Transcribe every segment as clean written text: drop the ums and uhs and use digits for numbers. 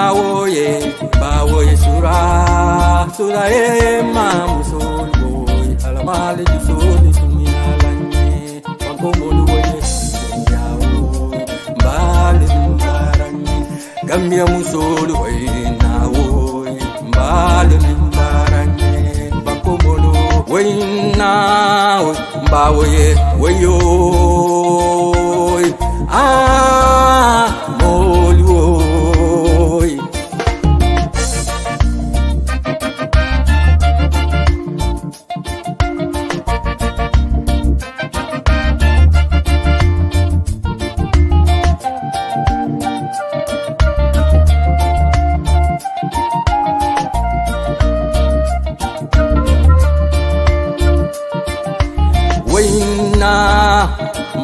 woye bawoye sura mamusol boy alamale disoni sumialanye bankomolu woye yawo mbale mbaranye gambia musol woye nawoye mbale mbaranye bankomolu woye nawo bawoye woyo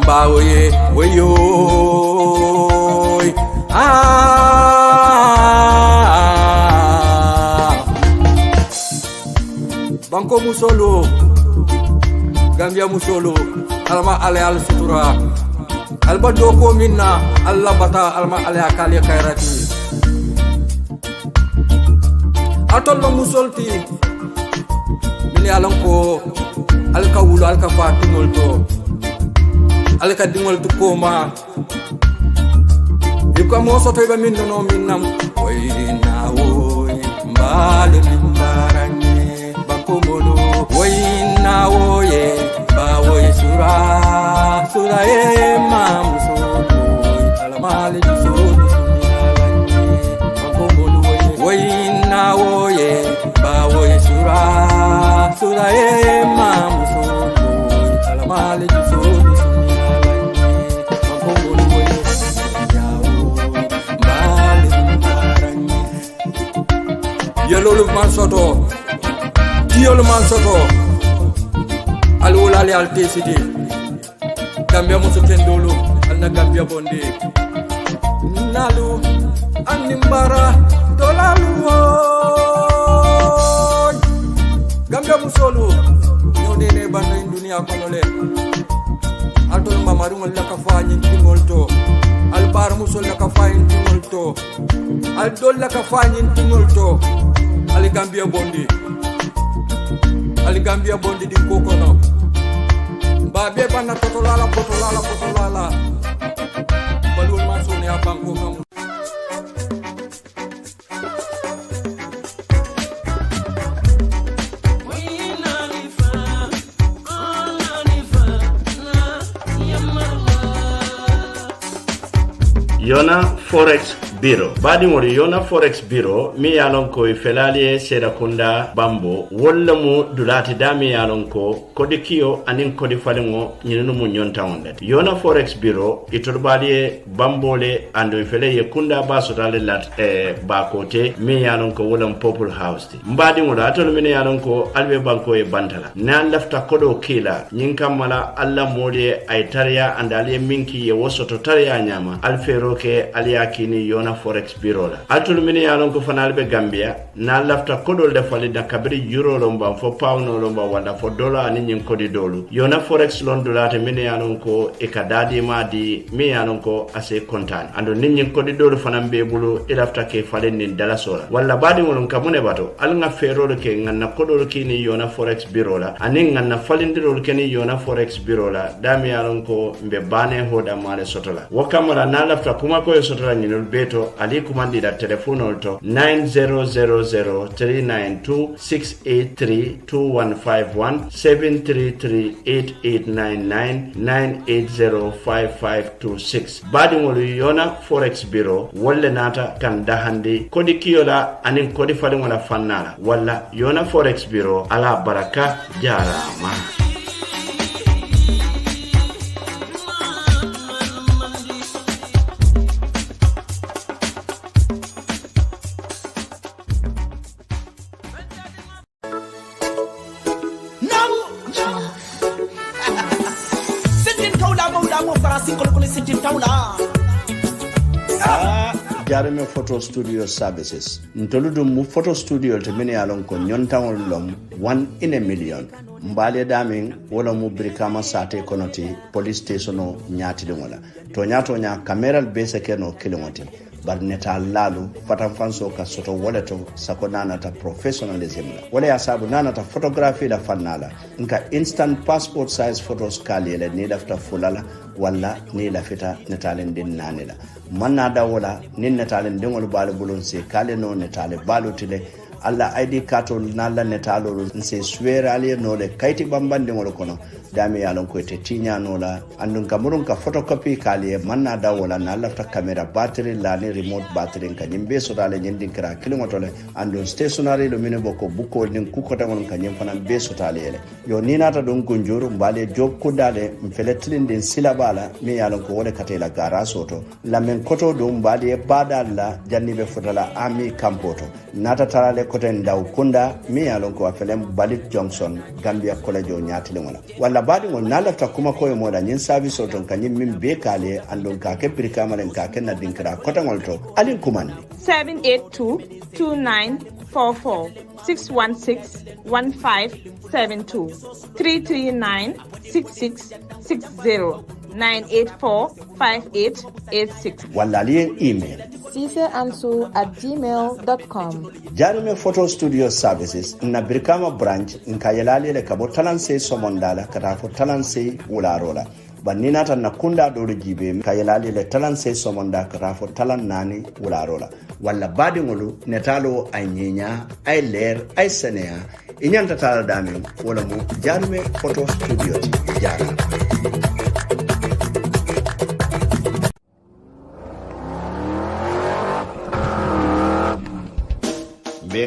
Bawoye wayo Banko musolo Gambia musolo alma ale al sutura alba doko minna alla bata alma ale akali khairati atol no musolti mini alanko alka wulu alka fatimol to alka dingol to koma iko mo so to be minno no minnam wayna woy mbalo limbaranye banko molo wayna woye bawoye sura mamuso alamale disoni banko molo wayna woye bawoye sura mamuso alamale disoni Yellow man soto, Diol man soto, Alulali al TCD, Gambia Musukendolo, and Gambia Bondi, Nalu, Animbara, Dolalu, Gambia Musolu, Yodene Banda in Dunia Conole, Alton Mamarung Lakafa in Timolto, Albar Musul Lakafa in Timolto, Aldol Lakafa in Timolto. Aligambia bondi di kokono babe bana potolala balul masone abanko kamu Yona Forex Bureau. Badimori Yona Forex Bureau mi yalon ko felaliye Serakunda Bambo walla mu dulati dami yalon ko kodi kiyo anin kodi falingo nyinu mu nyonta onda. Yona Forex Bureau iturbaliye Bambole ando feleye kunda baso dale lat bakote mi yalon ko wala Purple House. Mbadimori atol mi yalon ko albe banko e bantala. Na lafta kodo kila nyinkamala alla mole ay tariya andale minki ye wosoto tariya nyama alfero ke aliyakini Yona Forex Bureau la atul mini yalon ko fanal be Gambia na lafta kodol de fali da kabri euro lomba fo pound lomba wala fo dollar ani nyin kodi dolu Yona Forex lon dolate mini yalon ko e kadadi ma di mi yalon ko ase kontan ando nyin kodi dolu fanam be bulu e lafta ke fali nin dala sola wala badi won kamune bato al nga fero ke nganna kodol kini Yona Forex Bureau la ani nganna falindiro ke ni Yona Forex Bureau la dami yalon ko mbe bane hoda male sotola wakamara na lafta kuma ko sotola nyinol beto ali kumandi da telefono to 9000392683215173389998055526 badi ngolu Yona Forex Bureau wolle nata kan dahandi kodi kiyola anin kodi fali wala fannala walla Yona Forex Bureau ala baraka jarama. Jarame Photo Studio Services. Ntoludum mu photo studio te mini alon ko nyontangol lom 1 in a million. Mbale damin wala mu brikama sate konoti police station o nyati de wala. To nya camera base keno kilomoti. bar netal lalu fatan fanso ka soto wala to sako nanata professionalism la wala ya sabu nanata photography la fannala nka instant passport size photos kali la ni lafta fulala wala ni lafita netalen din nanela manna da wala ni netalen dingol balu bulon se kale no netale balu tile alla ID card nalla netalo nse suwere ali no le kayti bambande ngol kono dami yalon ko te tinya no la andun kamurun ka photocopy kali manna da wala na lafta camera battery la ni remote battery ka nyimbe so dale nyindin kra kilingotole andun stationary lo mine boko buko nin kuko tangol ka nyim fana be so tale ele yo ni nata don kunjuru mbale job ko dale mfeletlin din silabala mi yalon ko wala katela gara soto la men koto dum mbale badalla jannibe fotala ami kampoto nata tarale kote ndaw kunda mi yalon ko afelem Balit Johnson Gambia College o nyaatile wala wala badi mo nalafta kuma koy moda nyin service oton kanyim min be kale andon ka ke prikamalen ka ken na dinkra kota ngolto alin kumandi 7822944 6161572 3396660 9845886 wala li email siseansu@gmail.com. Jarume Photo Studio Services na Birkama branch nkayelali le kabo talanse somondala katafo talanse ularola banina tan nakunda do jibe kayelali le talanse somonda katafo talan nani ularola walla badi ngolu netalo ay nyenya ay ler ay senea inyanta tala dami wala mu Jarume Photo Studio jara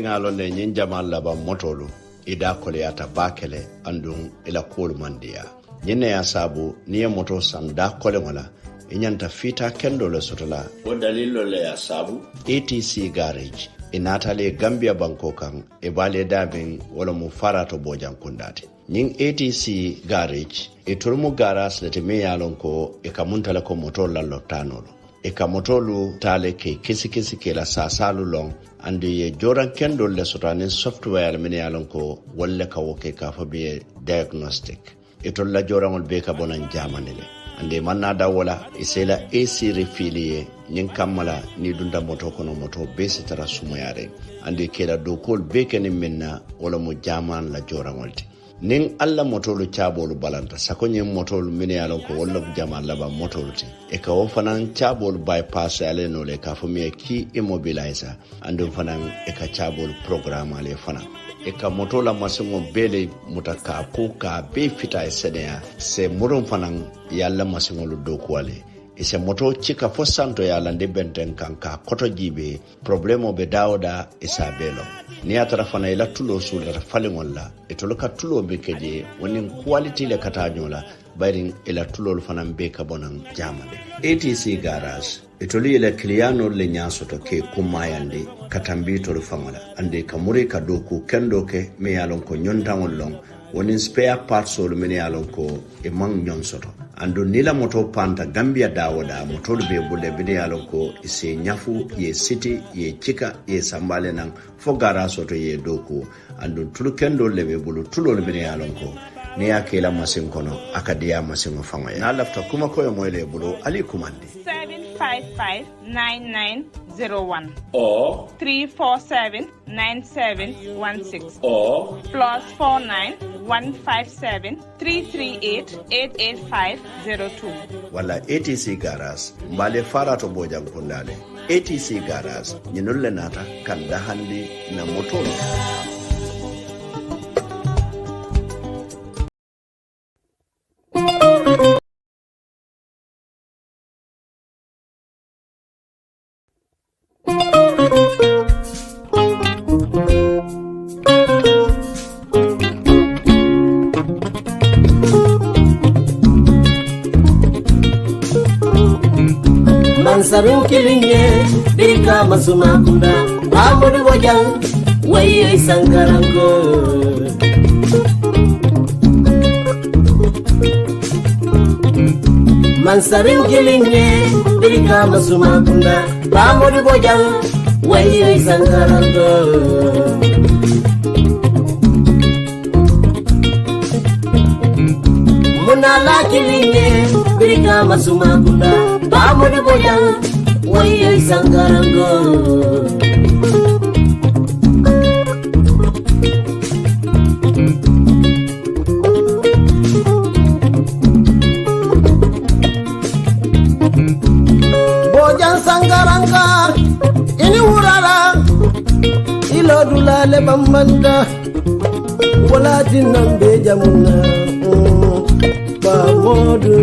ngalo le nyin jamal laba motolu ida kole ata bakele andun ila kol mandia nyine ya sabu niye moto san da kole ngola inyanta fita kendo le sotola o dalilo le ya sabu ATC garage inatale Gambia banko kan e bale dabin wala mu farato bojan kundati nyin ATC garage e turmu garas le me yalon ko e kamuntala ko moto la lotanolo e kamotolu tale ke kisi ke la sasalu long andi ye joran kendo le sotane software mini yalon ko wolle ka woke ka fa be diagnostic e to la joran be ka bonan jamanele andi manna da wala isela AC refiliye nyin kamala ni dunda moto kono moto be sitara sumayare andi kela do kol be ken minna wala mo jaman la joran wolti nin alla motolu cabolu balanta sakonye motolu mine yalon ko walla jama laba motolu ti e ka wo fanan cabolu bypass ale no le ka fami ki immobilizer andum fanan e ka cabolu programme ale fanan e ka motola masingo bele mutaka ko ka be fita e sedea se murum fanan yalla masingo lu doku ale ise moto chika fo santo ya lande benten kanka koto jibe problemo be dawda isa belo ni atara fana ila tulo sulata falingolla etoloka tulo be keje wonin quality le katanyola bayrin ila tulo fana be ka bonan jamade ATC garage etoli ila kliano le nyasoto ke kumayande katambi to famala ande kamuri ka doku kendoke me yalon ko nyondangol long wonin spare parts sol mene yalon ko e mang nyonsoto ando nila moto panta Gambia dawoda moto be bulle bide yalon ko ise nyafu ye city ye chika ye sambale nan fo gara soto ye doku ando tulu kendo lebe bulu tulo le bide yalon ko ne yakela masin kono akadia masin fanga na lafta kuma koyo moyle bulu ali kumandi 7559901 or 3479716 or +491573388850 wala ATC garage mbale farato bojang kundale ATC garage nyinolle nata kanda handi na motolo Sarung kilinge bika masuma kunda amadu wajang waye sangarango Mansaring kilinge bika masuma kunda amadu wajang waye sangarango Munala kilinge bika masuma kunda amadu wajang waye sangarango Bojan sangaranga ini urara ilo dulale bambanda wala tinambe jamuna ba modu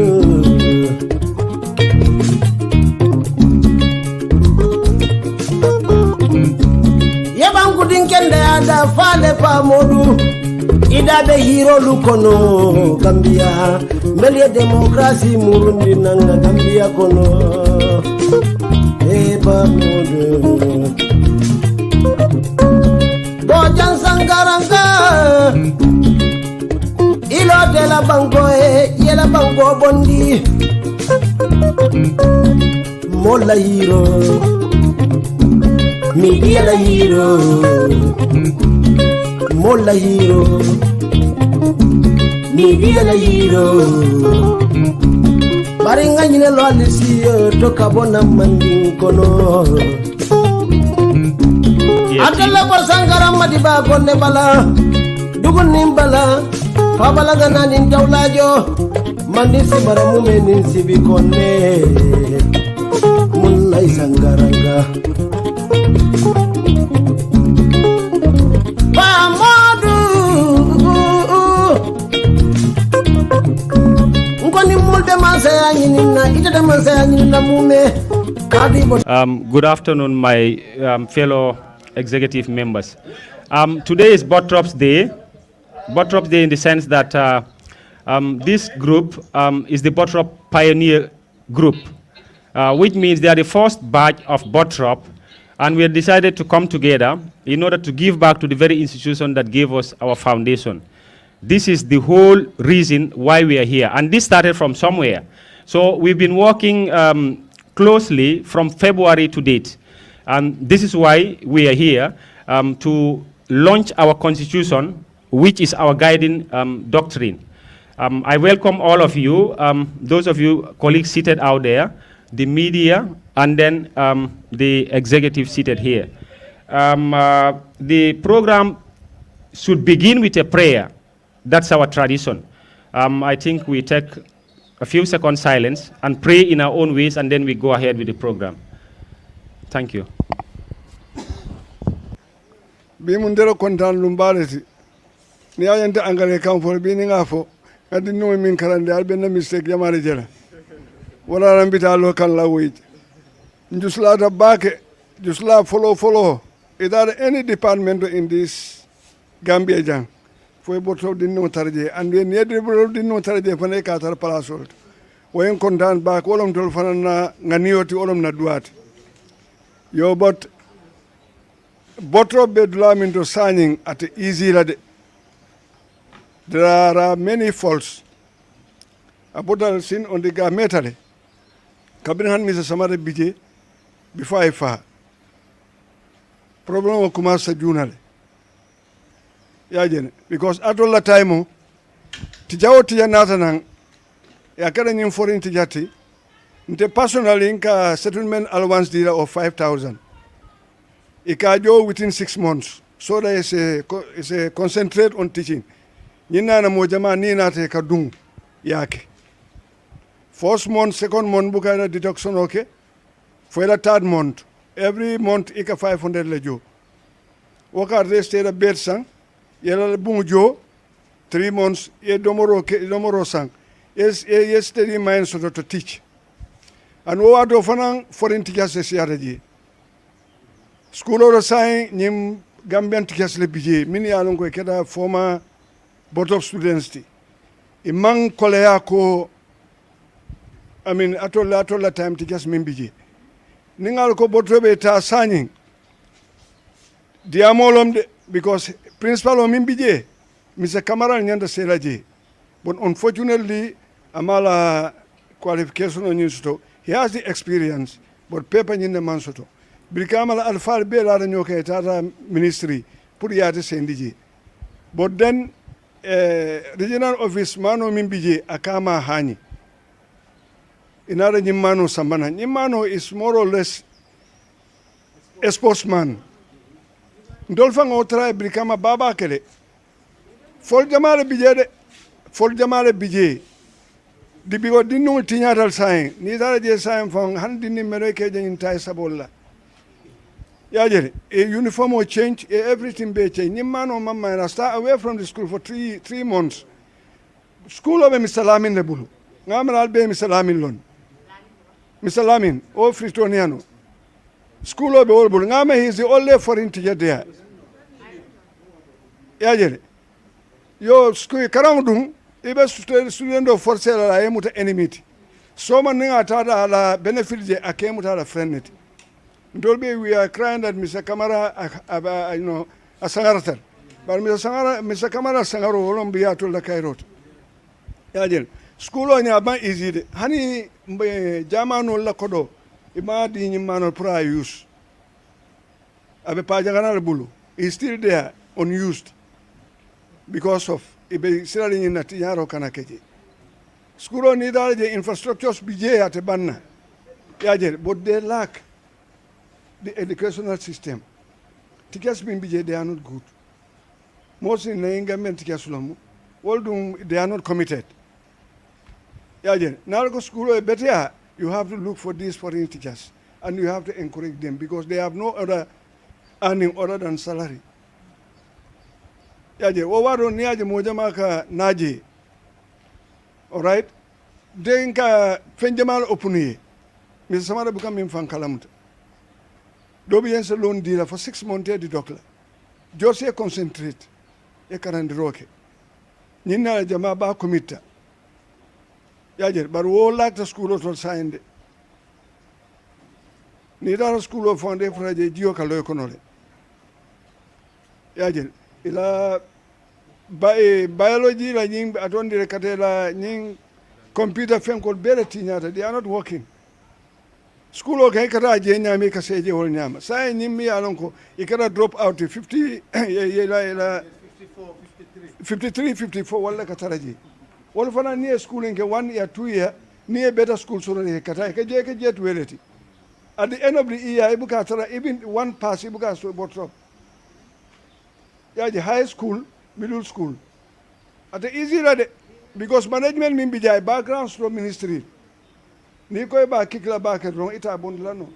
yabangu dinkende ada fale pa modu ida be hiro lukono Gambia meli demokrasi murundi nanga Gambia kono ba modu Bojan sangaranga ilo de la bango yela bango bondi mola hiro media la hiro mola hiro media la hiro baringa nyine lo alisiyo to kabona mandin kono Adala ko sangara madiba konne bala dugun nimbala fabala gananin tawlajo mandi sibara mumenin sibi konne mullai sangaranga Pamodu ngoni mulde masaya nyinina ite masaya nyinina mume Good afternoon, my fellow executive members. Today is Bottrop's Day. Bottrop's Day in the sense that this group is the Bottrop Pioneer Group, which means they are the first batch of Bottrop, and we have decided to come together in order to give back to the very institution that gave us our foundation. This is the whole reason why we are here, and this started from somewhere. So we've been working closely from February to date. And this is why we are here to launch our constitution, which is our guiding doctrine. I welcome all of you, those of you colleagues seated out there, the media, and then the executive seated here. The program should begin with a prayer. That's our tradition. I think we take a few seconds silence and pray in our own ways, and then we go ahead with the program. Thank you. Bimundero kontan lumbareti. Ni ayante angale kamfo bini ngafo. Adi no min karande albena mistake yamari jela. Wala rambita local language. Njusla da bake, jusla follow. Is there any department in this Gambia jang? For Bottrop din no tarje and we need Bottrop din no tarje fane katar parasol. When kontan back olom tol fana nganioti olom na duat. Yo but Bottrop bedlam into signing at easy lade. There are many faults. Abotal sin on the gametale. Kabinhan Mr. Samare Bije before I fa. Problem of Kumasa Junale. Yajen, because at all the time, Tijao Tijanatan, Yakaranim foreign Tijati, the personal inca settlement allowance dealer of 5,000. Ikajo within 6 months. So there is a concentrate on teaching. Nina na mojama nina te kadung yake. First month, second month, buka deduction okay. For the third month, every month ika 500 lejo. Waka rest a bed sang. Yela bunjo 3 months ye domoro sang. Yes, steady mind so to teach. And what do fanang foreign teachers siaraji. School or sign nim Gambian teachers le bije. Mini alongo keda former Bottrop students ti. Imang kolea ko I mean atola time teachers mimbije. Ningal ko Bottrop eta signing. Diamolom de because principal of Mimbije, Mr. Kamara Nyanda Selaji. But unfortunately, Amala qualification on Yusto, he has the experience, but paper in the Mansoto. Brikamala Alfar Bela Nyoka Tata Ministry, Puriate Sendiji. But then, regional office Mano Mimbije, Akama Hani. Inara Nimano Samana. Nimano is more or less a sportsman. Ndolfang otra brikama baba kele. Fol jamale bijede, fol jamale bije. Di bigo dinu tinyatal sain. Ni dara je sain fang handi ni mereke je intai sabolla. Ya jere, a uniform will change, everything be change. Ni man or mama and I start away from the school for three months. School of Mr. Lamin lebulu. Ngamal albe Mr. Lamin lon. Mr. Lamin, o Fritoniano. School of Old Bull. Ngama he is the only foreign teacher there. Ya jere. Yo school karangdum ibe student of force la emuta enemy. So man nga tada la benefit je akemuta la friend. Dolby, we are crying that Mr. Kamara, Asangaratar. But Mr. Kamara Sangaro, Olombia to the Kairot. Yajel. School on Yaba is it. Honey, Jamano Lakodo, Imadi Mano Pra use. Abe Pajagana Bulu is still there, unused, because of Ibe selling in Natiyaro Kanakeji. School on either the infrastructures BJ at a banner. Yajel, but they lack the educational system. Tickets being BJ, they are not good. Most in the government tickets, all they are not committed. Now go school better. You have to look for these foreign teachers, and you have to encourage them because they have no other earning other than salary. Owaro niaje mojamaka naji. All right. Denka fenjamal opuni. Mr. Samara become infant calamity. Dobi yense loan dealer for 6 months di dokla. Jose concentrate. E karandiroke. Nina jama ba komita. Yajer, but all like the school of signed. Nidara school of Fandema for the Diokalo Conole. Yajer, ila biology la ning atondi rekatela ning computer firm called Beretinyata, they are not working. School of Hekara Jenya make a say whole nyama. Say Nimi Alonko, you cannot drop out to 50 53, 54, wala kataraji. One for a near school in 1 year, 2 year, near better school so they can jet reality. At the end of the year, Ibukatara, even one pass Ibukas to Bottrop. Yeah, the high school, middle school. At the easy because management mean bijay background from ministry. Niko ba kikla ba ke wrong ita bundlano.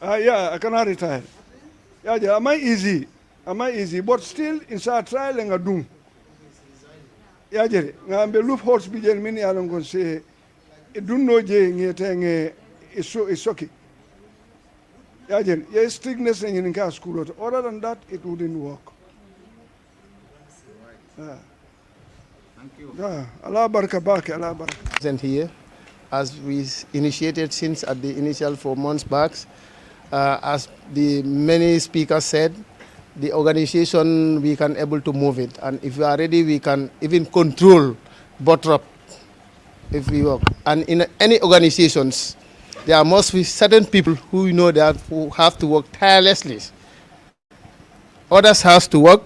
Yeah, I cannot retire. Yeah, am I easy? Am I easy? But still inside trial and a doom. Yeah, Jerry. Ngambe loopholes bijay mini along say it do no je ngetenge is okay. Yeah, Jerry. Yes, strictness in the school. Other than that, it wouldn't work. Thank you. Yeah, Allah baraka baki, Allah baraka. Present here, as we initiated since at the initial 4 months back, as the many speakers said, the organization, we can able to move it. And if we are ready, we can even control Bottrop if we work. And in any organizations, there must be certain people who know that who have to work tirelessly. Others has to work,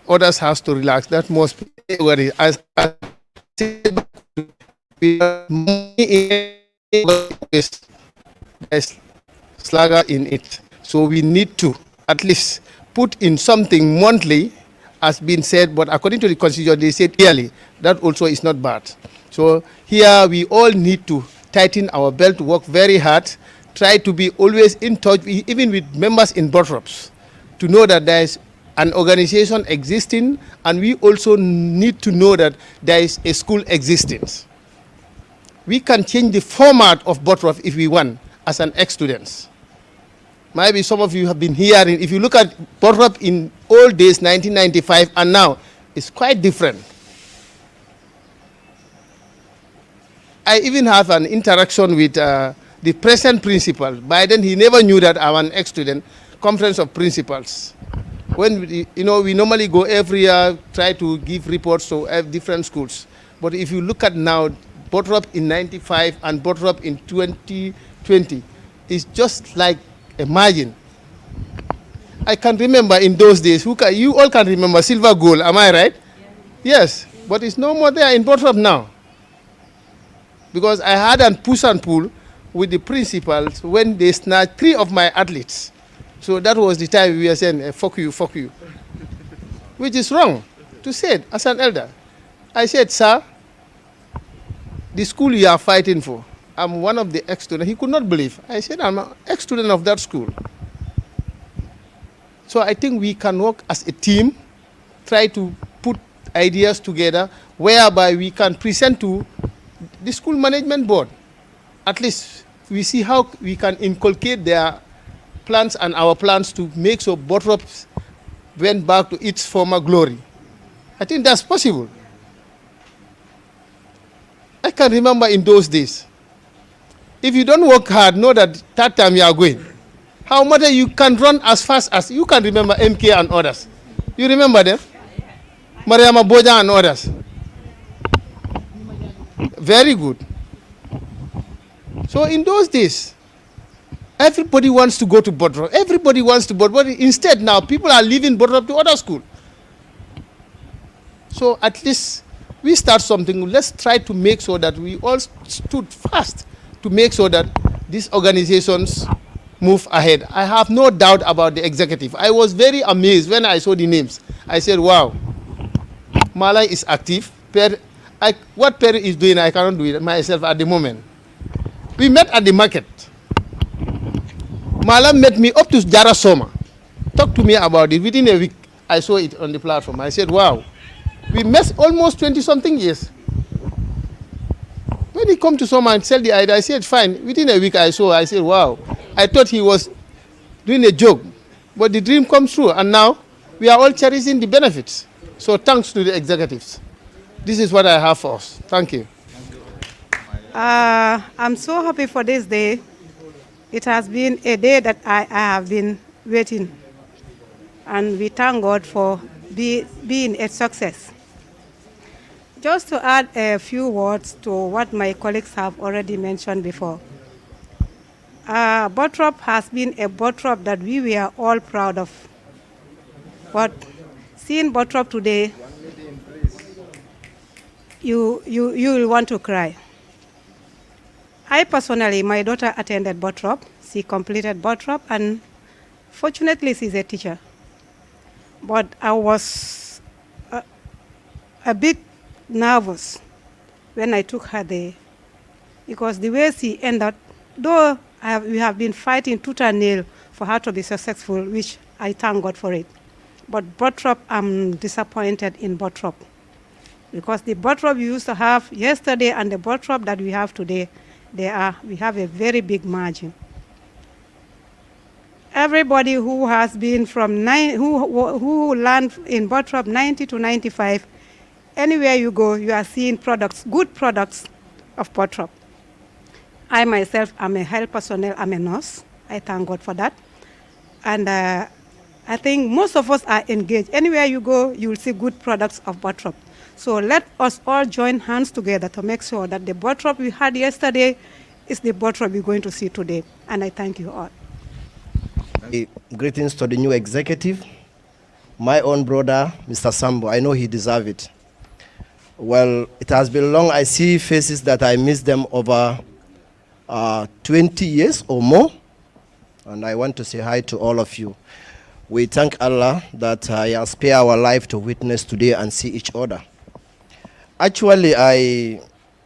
others has to relax. That must be as we are slugger in it. So we need to at least put in something monthly, as been said, but according to the constitution, they said yearly. That also is not bad. So here we all need to tighten our belt, work very hard, try to be always in touch, even with members in Bottrops, to know that there is an organization existing, and we also need to know that there is a school existence. We can change the format of Bottrop if we want, as an ex-students. Maybe some of you have been hearing, if you look at Bottrop in old days, 1995, and now, it's quite different. I even have an interaction with the present principal. By then, he never knew that I'm an ex-student, conference of principals. When we normally go every year, try to give reports to different schools. But if you look at now, Bottrop in 95 and Bottrop in 2020, it's just like, imagine. I can remember in those days, you all can remember Silver Gold, am I right? Yes, but it's no more there in Bottrop now. Because I had a push and pull with the principals when they snatched 3 of my athletes. So that was the time we were saying, fuck you, which is wrong to say it as an elder. I said, sir, the school you are fighting for, I'm one of the ex-students. He could not believe. I said, I'm an ex-student of that school. So I think we can work as a team, try to put ideas together, whereby we can present to the school management board. At least we see how we can inculcate their plans and our plans to make sure Bottrop went back to its former glory. I think that's possible. I can remember in those days, if you don't work hard, know that that time you are going. How much you can run as fast as, you can remember MK and others. You remember them? Mariama Boja and others. Very good. So in those days, everybody wants to go to Bottrop. Everybody wants to Bottrop. Instead now, people are leaving Bottrop to other school. So at least we start something. Let's try to make sure that we all stood fast to make sure that these organizations move ahead. I have no doubt about the executive. I was very amazed when I saw the names. I said, wow, Malay is active. What Perry is doing, I cannot do it myself at the moment. We met at the market. Malam met me up to Jara Soma. Talked to me about it. Within a week, I saw it on the platform. I said, wow. We met almost 20-something years. When he come to Soma and sell the idea, I said, fine. Within a week, I said, wow. I thought he was doing a joke. But the dream comes true. And now, we are all cherishing the benefits. So thanks to the executives. This is what I have for us. Thank you. I'm so happy for this day. It has been a day that I have been waiting. And we thank God for being a success. Just to add a few words to what my colleagues have already mentioned before. Bottrop has been a Bottrop that we were all proud of. But seeing Bottrop today, you will want to cry. I personally, my daughter attended Bottrop. She completed Bottrop, and fortunately, she's a teacher. But I was a bit nervous when I took her there, because the way she ended, though we have been fighting tooth and nail for her to be successful, which I thank God for it. But Bottrop, I'm disappointed in Bottrop, because the Bottrop we used to have yesterday and the Bottrop that we have today, we have a very big margin. Everybody who has been from who learned in Bottrop 90 to 95, anywhere you go, you are seeing products, good products of Bottrop. I myself am a health personnel, I'm a nurse. I thank God for that. And I think most of us are engaged. Anywhere you go, you will see good products of Bottrop. So let us all join hands together to make sure that the Bottrop we had yesterday is the Bottrop we're going to see today. And I thank you all. Greetings to the new executive. My own brother, Mr. Sambo, I know he deserves it. Well, it has been long. I see faces that I miss them over 20 years or more. And I want to say hi to all of you. We thank Allah that He has spared our life to witness today and see each other. Actually, I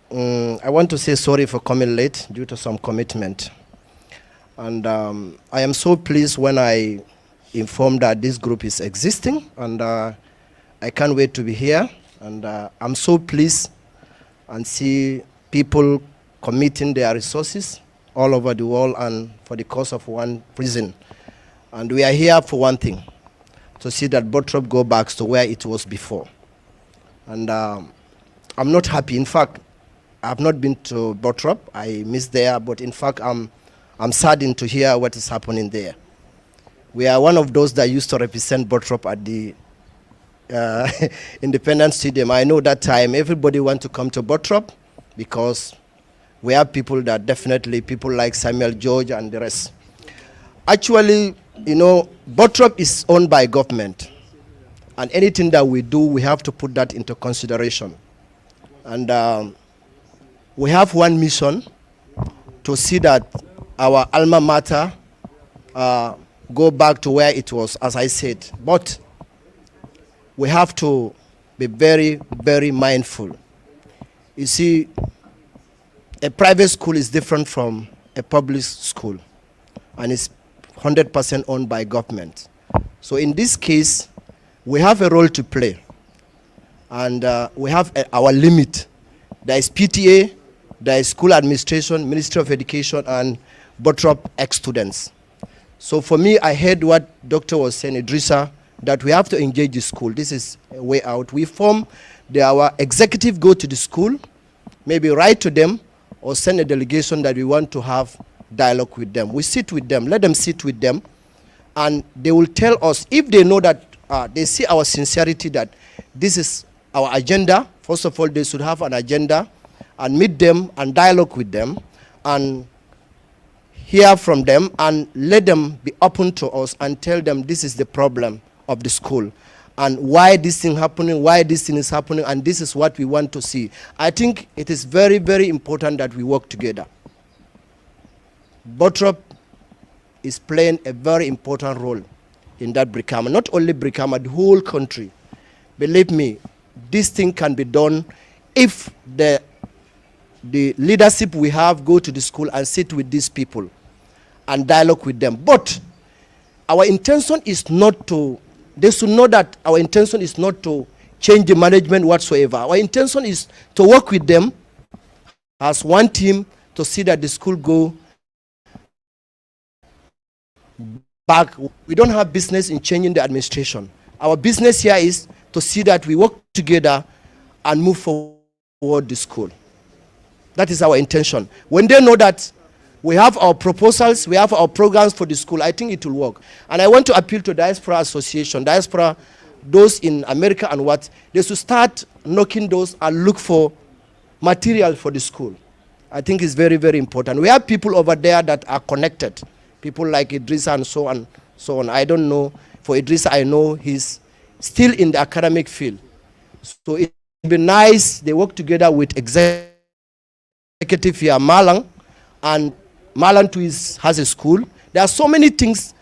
want to say sorry for coming late due to some commitment. And I am so pleased when I informed that this group is existing, and I can't wait to be here. And I'm so pleased and see people committing their resources all over the world and for the cause of one reason. And we are here for one thing, to see that Bottrop go back to where it was before. And I'm not happy. In fact, I've not been to Bottrop. I missed there, but in fact, I'm saddened to hear what is happening there. We are one of those that used to represent Bottrop at the Independence Stadium. I know that time everybody want to come to Bottrop because we have people that definitely, people like Samuel George and the rest. Actually, you know, Bottrop is owned by government. And anything that we do, we have to put that into consideration. And we have one mission to see that our alma mater go back to where it was, as I said. But we have to be very, very mindful. You see, a private school is different from a public school, and it's 100% owned by government. So in this case, we have a role to play, and we have our limit. There is PTA, there is school administration, Ministry of Education, and Bottrop ex-students. So for me, I heard what Doctor was saying, Idrissa, that we have to engage the school. This is a way out. We form our executive go to the school, maybe write to them, or send a delegation that we want to have dialogue with them. We sit with them, let them sit with them, and they will tell us, if they know that they see our sincerity, that this is our agenda. First of all, they should have an agenda and meet them and dialogue with them and hear from them and let them be open to us and tell them this is the problem of the school and why this thing happening, why this thing is happening, and this is what we want to see. I think it is very, very important that we work together. Bottrop is playing a very important role in that Brikama. Not only Brikama, the whole country. Believe me, this thing can be done if the leadership we have go to the school and sit with these people and dialogue with them. But our intention is not to, they should know that our intention is not to change the management whatsoever. Our intention is to work with them as one team to see that the school go back. We don't have business in changing the administration. Our business here is to see that we work together and move forward the school. That is our intention. When they know that we have our proposals, we have our programs for the school, I think it will work. And I want to appeal to Diaspora Association, Diaspora, those in America and what, they should start knocking those and look for material for the school. I think it's very, very important. We have people over there that are connected, people like Idrissa and so on, so on. I don't know. For Idrissa, I know he's still in the academic field. So it would be nice, they work together with executive here, Malang, and Malang too has a school. There are so many things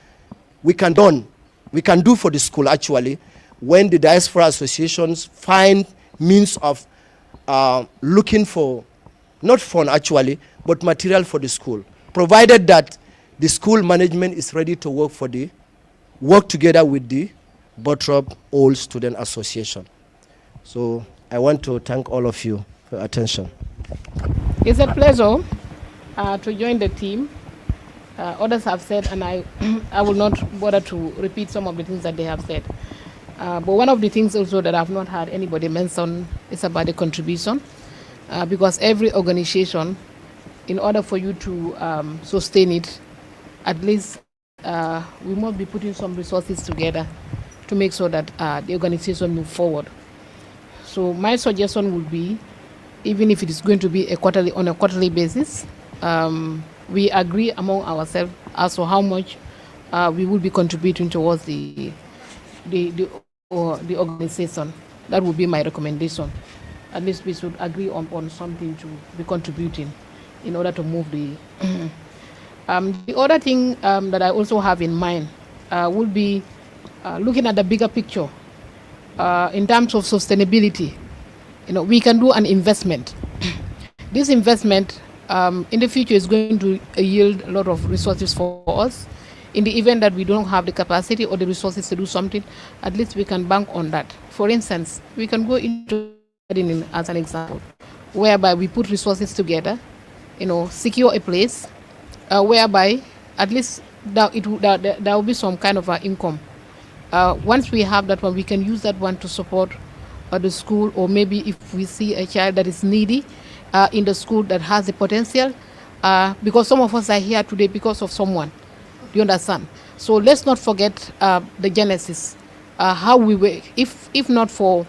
we can do for the school actually, when the Diaspora Associations find means of looking for, not fund actually, but material for the school, provided that the school management is ready to work together with the Bottrop Old Student Association. So I want to thank all of you for your attention. It's a pleasure to join the team. Others have said, and I will not bother to repeat some of the things that they have said. But one of the things also that I've not heard anybody mention is about the contribution. Because every organization, in order for you to sustain it, at least we must be putting some resources together to make sure that the organization move forward. So my suggestion would be, even if it is going to be on a quarterly basis, we agree among ourselves as to how much we will be contributing towards the organization. That would be my recommendation. At least we should agree on something to be contributing in order to move the. The other thing that I also have in mind would be looking at the bigger picture in terms of sustainability. You know, we can do an investment. This investment in the future is going to yield a lot of resources for us. In the event that we don't have the capacity or the resources to do something, at least we can bank on that. For instance, we can go into gardening as an example, whereby we put resources together, you know, secure a place, whereby at least there will be some kind of income. Once we have that one, we can use that one to support the school, or maybe if we see a child that is needy in the school that has the potential, because some of us are here today because of someone. Do you understand? So let's not forget the genesis, how we were. If not for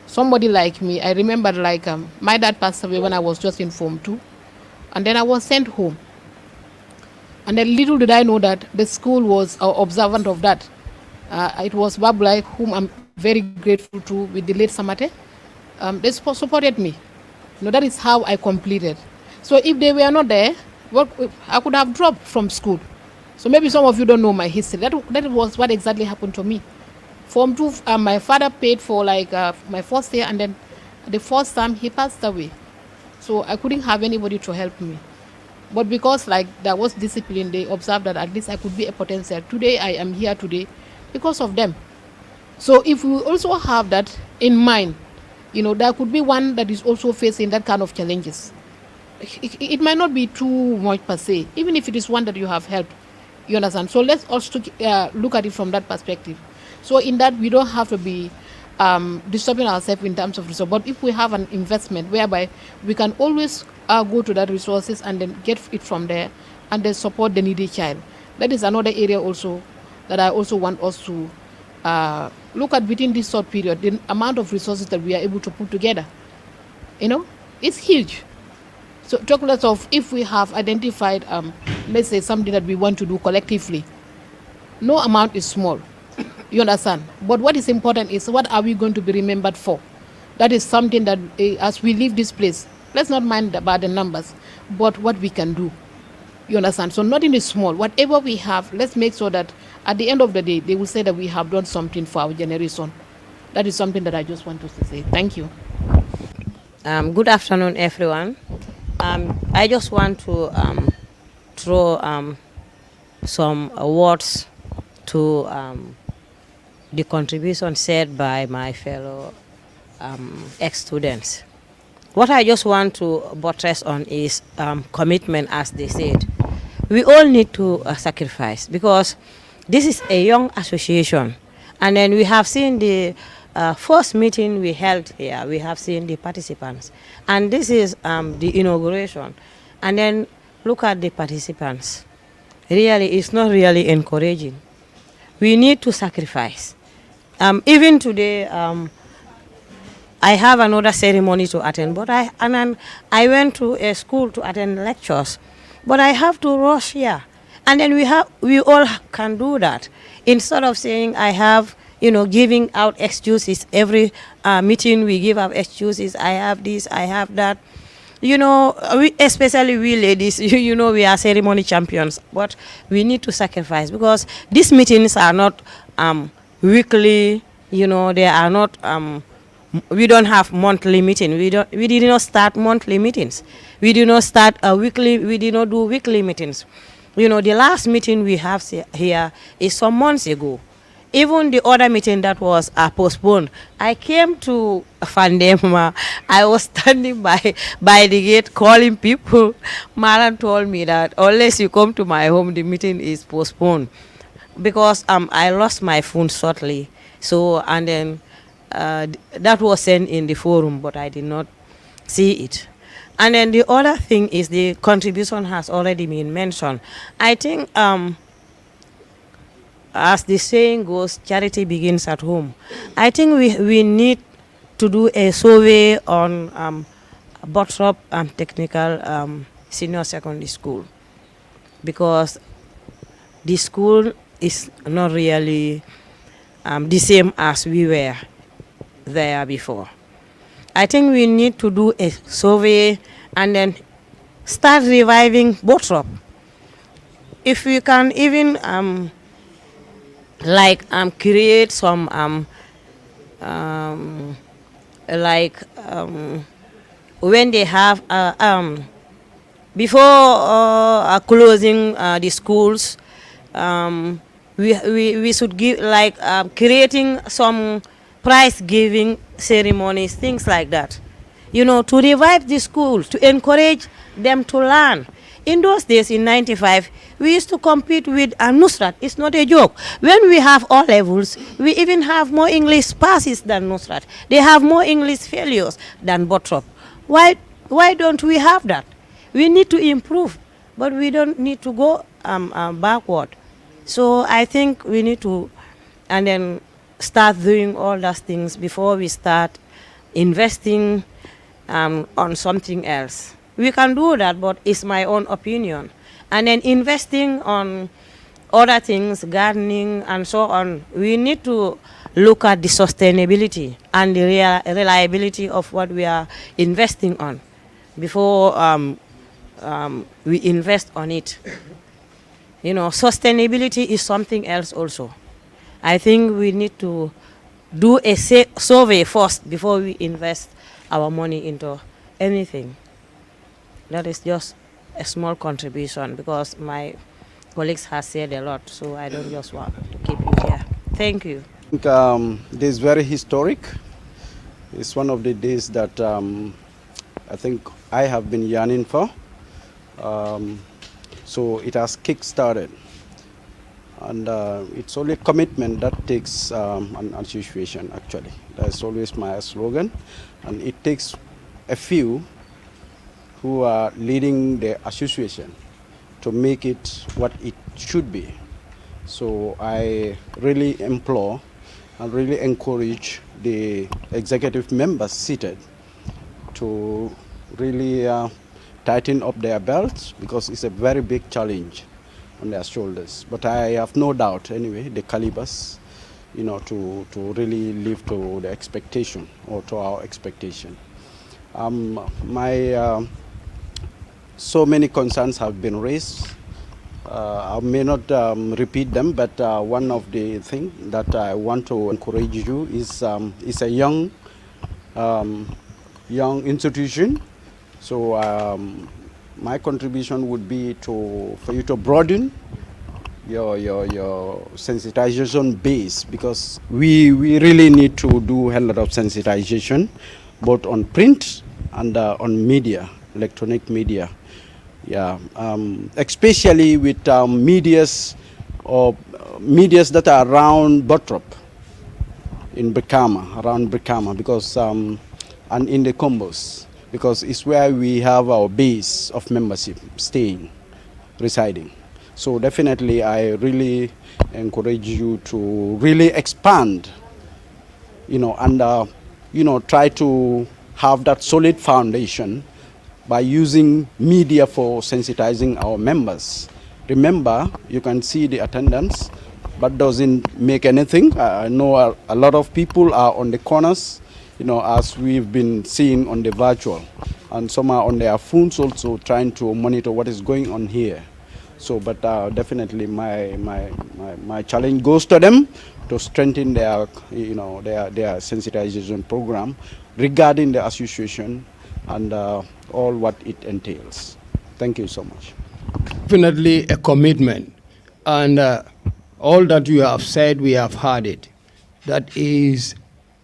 somebody like me, I remember like my dad passed away when I was just in Form 2, and then I was sent home. And then little did I know that the school was observant of that. It was Babulai, whom I'm very grateful to, with the late Samate. They supported me. You know, that is how I completed. So if they were not there, what I could have dropped from school. So maybe some of you don't know my history. That was what exactly happened to me. Form 2, my father paid for like my first year, and then the first time he passed away. So I couldn't have anybody to help me. But because like there was discipline, they observed that at least I could be a potential. Today I am here today because of them. So if we also have that in mind, there could be one that is also facing that kind of challenges. It might not be too much per se, even if it is one that you have helped. You understand? So let's also look at it from that perspective. So in that, we don't have to be disturbing ourselves in terms of resource. But if we have an investment whereby we can always go to that resources and then get it from there and then support the needy child. That is another area also that I also want us to look at within this short period, the amount of resources that we are able to put together. It's huge. So talk less of if we have identified, let's say, something that we want to do collectively. No amount is small. You understand? But what is important is what are we going to be remembered for? That is something that as we leave this place, let's not mind about the numbers, but what we can do. You understand? So nothing is small. Whatever we have, let's make sure that at the end of the day, they will say that we have done something for our generation. That is something that I just want to say. Thank you. Good afternoon, everyone. I just want to throw some words to the contribution said by my fellow ex-students. What I just want to buttress on is commitment, as they said. We all need to sacrifice because this is a young association. And then we have seen the first meeting we held here. We have seen the participants. And this is the inauguration. And then look at the participants. Really, it's not really encouraging. We need to sacrifice. Even today, I have another ceremony to attend, but I went to a school to attend lectures, but I have to rush here. And then we all can do that. Instead of saying I have, giving out excuses. Every meeting we give out excuses. I have this, I have that. Especially we ladies, we are ceremony champions, but we need to sacrifice because these meetings are not weekly, they are not, we don't have monthly meetings. We did not start monthly meetings. We did not start we did not do weekly meetings. The last meeting we have here is some months ago. Even the other meeting that was postponed, I came to Fandema. I was standing by the gate calling people. Maran told me that unless you come to my home, the meeting is postponed. Because I lost my phone shortly. So, and then that was sent in the forum, but I did not see it. And then the other thing is the contribution has already been mentioned. I think as the saying goes, charity begins at home. I think we need to do a survey on Bottrop Technical Senior Secondary School because the school is not really the same as we were there before. I think we need to do a survey and then start reviving Bottrop. If we can even create some when they have before closing the schools, we should give creating some prize giving ceremonies, things like that, to revive the schools, to encourage them to learn. In those days, in 95, we used to compete with Nusrat. It's not a joke. When we have all levels, we even have more English passes than Nusrat. They have more English failures than Bottrop. Why don't we have that? We need to improve, but we don't need to go backward. So I think we need to, and then start doing all those things before we start investing on something else. We can do that, but it's my own opinion. And then investing on other things, gardening and so on, we need to look at the sustainability and the reliability of what we are investing on before we invest on it. You know, sustainability is something else also. I think we need to do a survey first before we invest our money into anything. That is just a small contribution because my colleagues have said a lot, so I don't just want to keep you here. Thank you. I think, this is very historic. It's one of the days that I think I have been yearning for. So it has kick-started. And it's only commitment that takes an association, actually. That's always my slogan. And it takes a few who are leading the association to make it what it should be. So I really implore and really encourage the executive members seated to really tighten up their belts, because it's a very big challenge on their shoulders. But I have no doubt, anyway, the calibers, you know, to really live to the expectation or to our expectation. So many concerns have been raised. I may not repeat them, but one of the things that I want to encourage you is a young institution. So my contribution would be for you to broaden your sensitization base, because we really need to do a lot of sensitization, both on print and on media, electronic media. Yeah, especially with medias that are around Bottrop, around Brikama, because and in the combos, because it's where we have our base of membership residing. So definitely, I really encourage you to really expand, you know, and try to have that solid foundation by using media for sensitizing our members. Remember, you can see the attendance, but doesn't make anything. I know a lot of people are on the corners, you know, as we've been seeing on the virtual, and some are on their phones also trying to monitor what is going on here. So, but definitely my challenge goes to them to strengthen their, their sensitization program regarding the association and all what it entails. Thank you so much. Definitely a commitment, and all that you have said, we have heard it. That is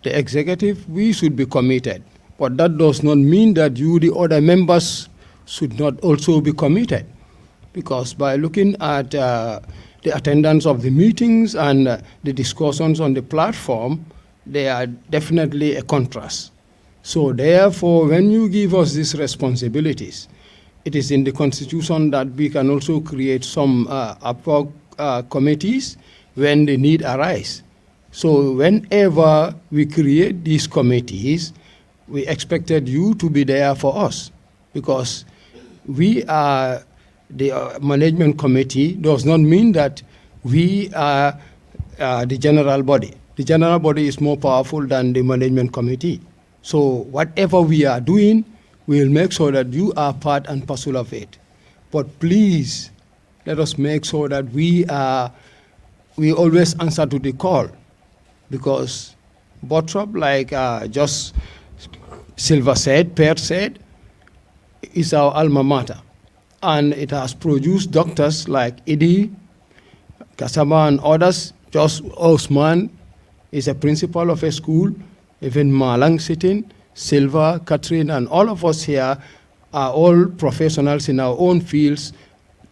the executive, we should be committed, but that does not mean that you, the other members, should not also be committed, because by looking at the attendance of the meetings and the discussions on the platform, they are definitely a contrast. So therefore, when you give us these responsibilities, it is in the Constitution that we can also create some ad hoc committees when the need arises. So whenever we create these committees, we expected you to be there for us, because we are the management committee does not mean that we are the general body. The general body is more powerful than the management committee. So whatever we are doing, we'll make sure that you are part and parcel of it. But please, let us make sure that we always answer to the call, because Bottrop, like just Silva said, Per said, is our alma mater. And it has produced doctors like Idi, Kasama, and others. Just Osman is a principal of a school. Even Malang sitting, Silva, Catherine, and all of us here are all professionals in our own fields,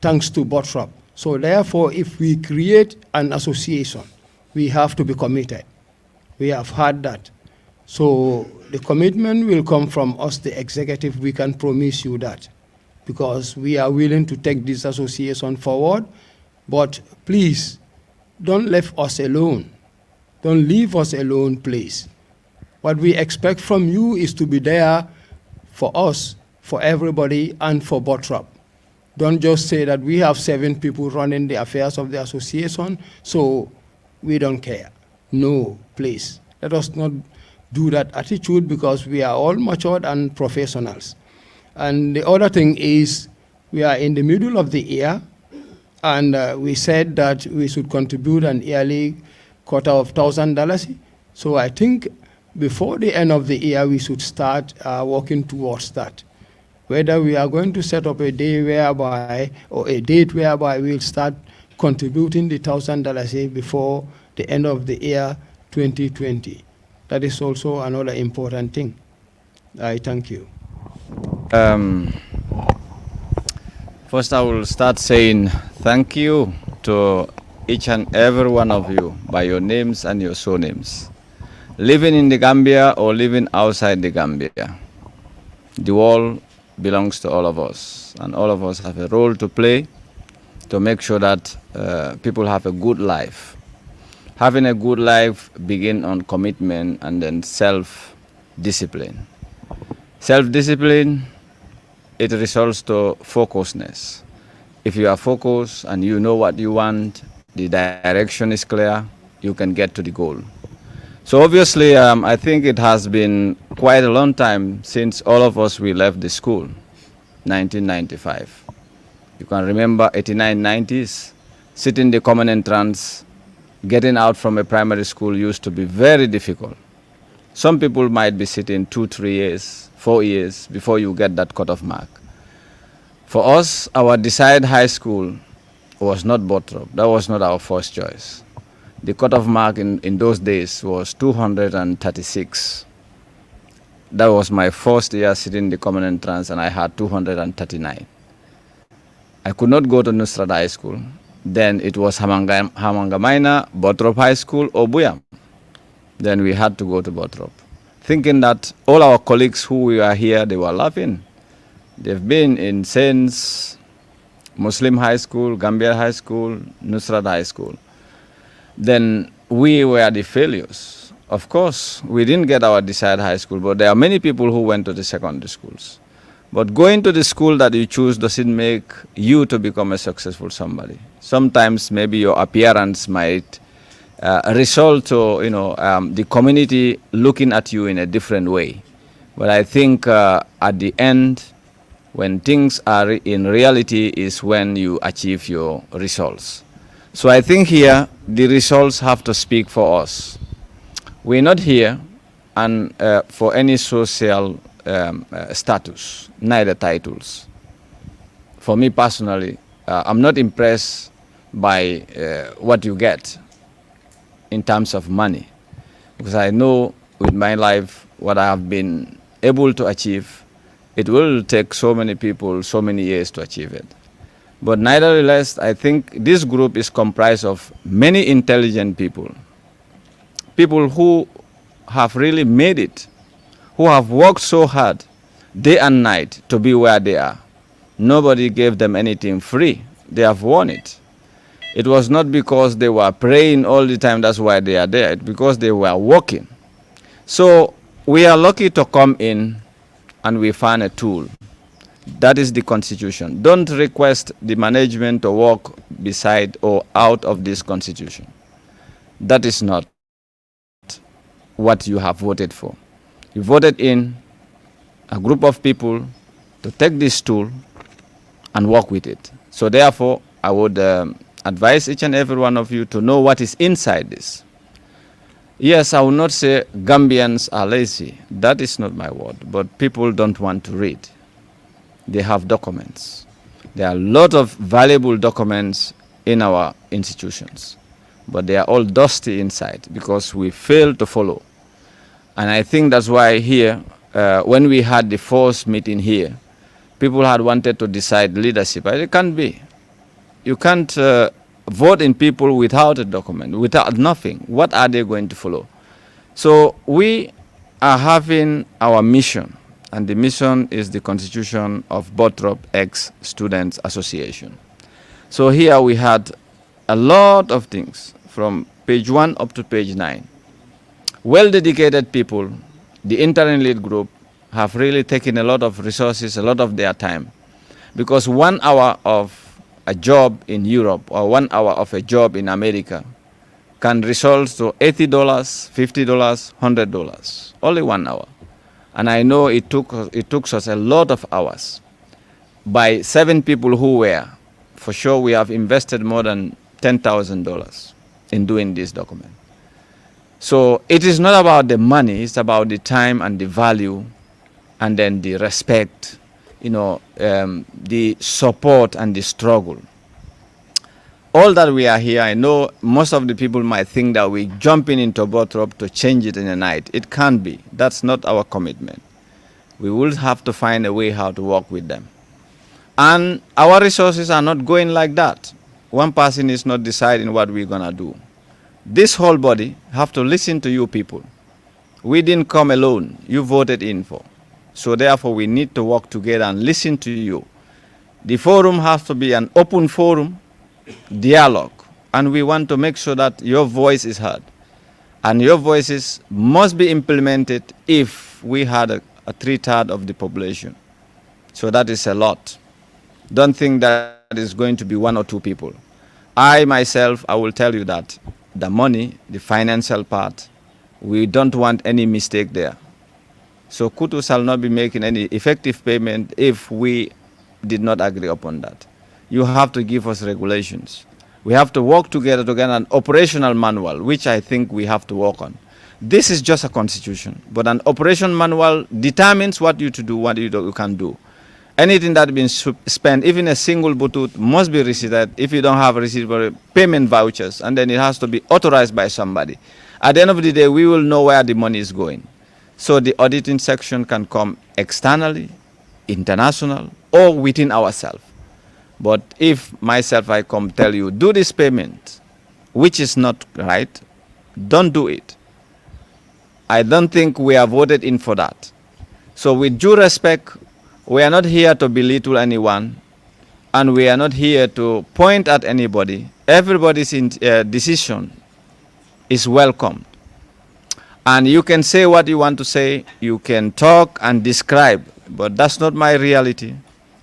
thanks to Bottrop. So therefore, if we create an association, we have to be committed. We have had that. So the commitment will come from us, the executive. We can promise you that, because we are willing to take this association forward. But please, don't leave us alone. Don't leave us alone, please. What we expect from you is to be there for us, for everybody, and for Bottrop. Don't just say that we have 7 people running the affairs of the association, so we don't care. No, please. Let us not do that attitude, because we are all matured and professionals. And the other thing is, We are in the middle of the year, and we said that we should contribute an yearly quota of $1,000. So I think before the end of the year, we should start working towards that. Whether we are going to set up a day whereby, or a date whereby we'll start contributing the $1,000 before the end of the year 2020. That is also another important thing. I thank you. First, I will start saying thank you to each and every one of you by your names and your surnames. Living in the Gambia or living outside the Gambia, the world belongs to all of us, and all of us have a role to play to make sure that people have a good life. Having a good life begins on commitment and then self-discipline. Self-discipline, it results to focusedness. If you are focused and you know what you want, the direction is clear, you can get to the goal. So obviously, I think it has been quite a long time since all of us, we left the school, 1995. You can remember 89, 90s, sitting the common entrance, getting out from a primary school used to be very difficult. Some people might be sitting 2, 3 years, 4 years before you get that cutoff mark. For us, our desired high school was not Bottrop. That was not our first choice. The cutoff mark in those days was 236. That was my first year sitting in the common entrance, and I had 239. I could not go to Nusrat High School. Then it was Hamanga Minor, Bottrop High School, or Buyam. Then we had to go to Bottrop, thinking that all our colleagues who were here, they were laughing. They've been in Saints, Muslim High School, Gambia High School, Nusrat High School. Then we were the failures. Of course, we didn't get our desired high school, but there are many people who went to the secondary schools. But going to the school that you choose doesn't make you to become a successful somebody. Sometimes maybe your appearance might result to the community looking at you in a different way. But I think at the end, when things are in reality is when you achieve your results. So I think here the results have to speak for us. We're not here and for any social status, neither titles. For me personally, I'm not impressed by what you get in terms of money, because I know with my life what I have been able to achieve, it will take so many people so many years to achieve it. But nevertheless, I think this group is comprised of many intelligent people, people who have really made it, who have worked so hard day and night to be where they are. Nobody gave them anything free. They have won it. It was not because they were praying all the time, that's why they are there. It's because they were working. So we are lucky to come in and we find a tool. That is the Constitution. Don't request the management to work beside or out of this Constitution. That is not what you have voted for. You voted in a group of people to take this tool and work with it. So therefore, I would advise each and every one of you to know what is inside this. Yes, I will not say Gambians are lazy. That is not my word. But people don't want to read. They have documents. There are a lot of valuable documents in our institutions, but they are all dusty inside because we fail to follow. And I think that's why here, when we had the first meeting here, people had wanted to decide leadership. It can't be. You can't vote in people without a document, without nothing. What are they going to follow? So we are having our mission. And the mission is the Constitution of Bottrop Ex-Students Association. So here we had a lot of things from page 1 up to page 9. Well-dedicated people, the interim lead group, have really taken a lot of resources, a lot of their time. Because 1 hour of a job in Europe or 1 hour of a job in America can result to $80, $50, $100, only 1 hour. And I know it took us a lot of hours. by 7 people who were, for sure we have invested more than $10,000 in doing this document. So it is not about the money, it's about the time and the value, and then the respect, the support and the struggle. All that we are here, I know most of the people might think that we're jumping into Bottrop to change it in a night. It can't be. That's not our commitment. We will have to find a way how to work with them. And our resources are not going like that. One person is not deciding what we're going to do. This whole body have to listen to you people. We didn't come alone. You voted in for. So therefore, we need to work together and listen to you. The forum has to be an open forum, dialogue. And we want to make sure that your voice is heard. And your voices must be implemented if we had a 3/3 of the population. So that is a lot. Don't think that is going to be 1 or 2 people. I myself, I will tell you that the money, the financial part, we don't want any mistake there. So Kutu shall not be making any effective payment if we did not agree upon that. You have to give us regulations. We have to work together to get an operational manual, which I think we have to work on. This is just a constitution, but an operation manual determines what you to do, what you can do. Anything that has been spent, even a single butut, must be received. If you don't have receivable payment vouchers, and then it has to be authorized by somebody. At the end of the day, we will know where the money is going. So the auditing section can come externally, international, or within ourselves. But if myself, I come tell you, do this payment, which is not right, don't do it. I don't think we are voted in for that. So with due respect, we are not here to belittle anyone, and we are not here to point at anybody. Everybody's decision is welcome. And you can say what you want to say, you can talk and describe, but that's not my reality.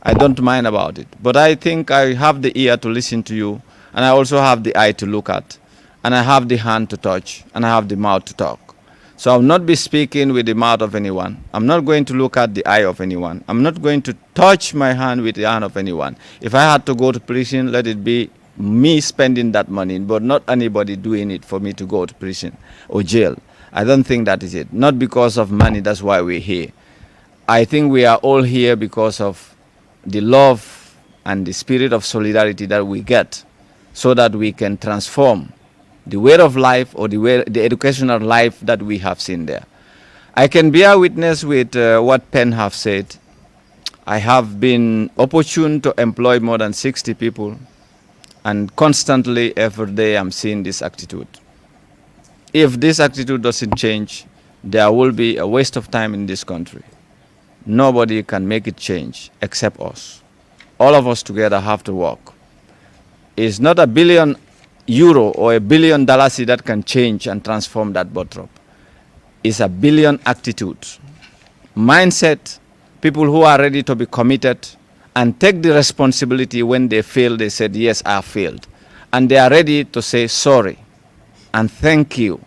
I don't mind about it. But I think I have the ear to listen to you, and I also have the eye to look at, and I have the hand to touch, and I have the mouth to talk. So I will not be speaking with the mouth of anyone. I'm not going to look at the eye of anyone. I'm not going to touch my hand with the hand of anyone. If I had to go to prison, let it be me spending that money, but not anybody doing it for me to go to prison or jail. I don't think that is it. Not because of money, that's why we're here. I think we are all here because of the love and the spirit of solidarity that we get, so that we can transform the way of life or the educational life that we have seen there. I can bear witness with what Penn have said. I have been opportune to employ more than 60 people, and constantly every day I'm seeing this attitude. If this attitude doesn't change, there will be a waste of time in this country. Nobody can make it change except us. All of us together have to work. It's not €1 billion or $1 billion that can change and transform that Bottrop. It's a billion attitude, mindset, people who are ready to be committed and take the responsibility when they fail. They said, yes, I failed. And they are ready to say sorry and thank you,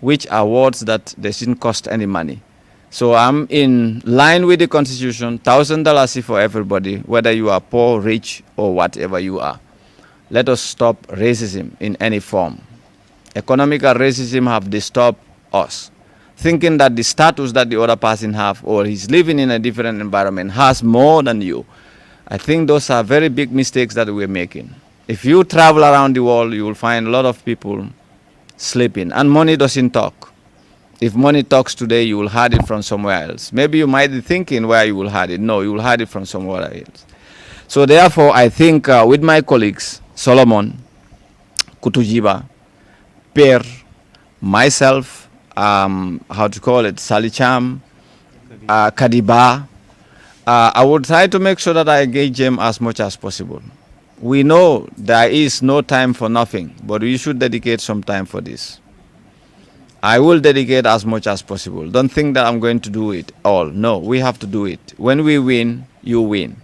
which are words that they shouldn't cost any money. So I'm in line with the Constitution, $1,000 for everybody, whether you are poor, rich, or whatever you are. Let us stop racism in any form. Economical racism have disturbed us. Thinking that the status that the other person have, or he's living in a different environment, has more than you. I think those are very big mistakes that we're making. If you travel around the world, you will find a lot of people sleeping, and money doesn't talk. If money talks today, you will hide it from somewhere else. Maybe you might be thinking where you will hide it. No, you will hide it from somewhere else. So therefore, I think with my colleagues, Solomon, Kutujiba, Per, myself, Salicham, Kadiba, I would try to make sure that I engage them as much as possible. We know there is no time for nothing, but we should dedicate some time for this. I will dedicate as much as possible. Don't think that I'm going to do it all. No, we have to do it. When we win, you win.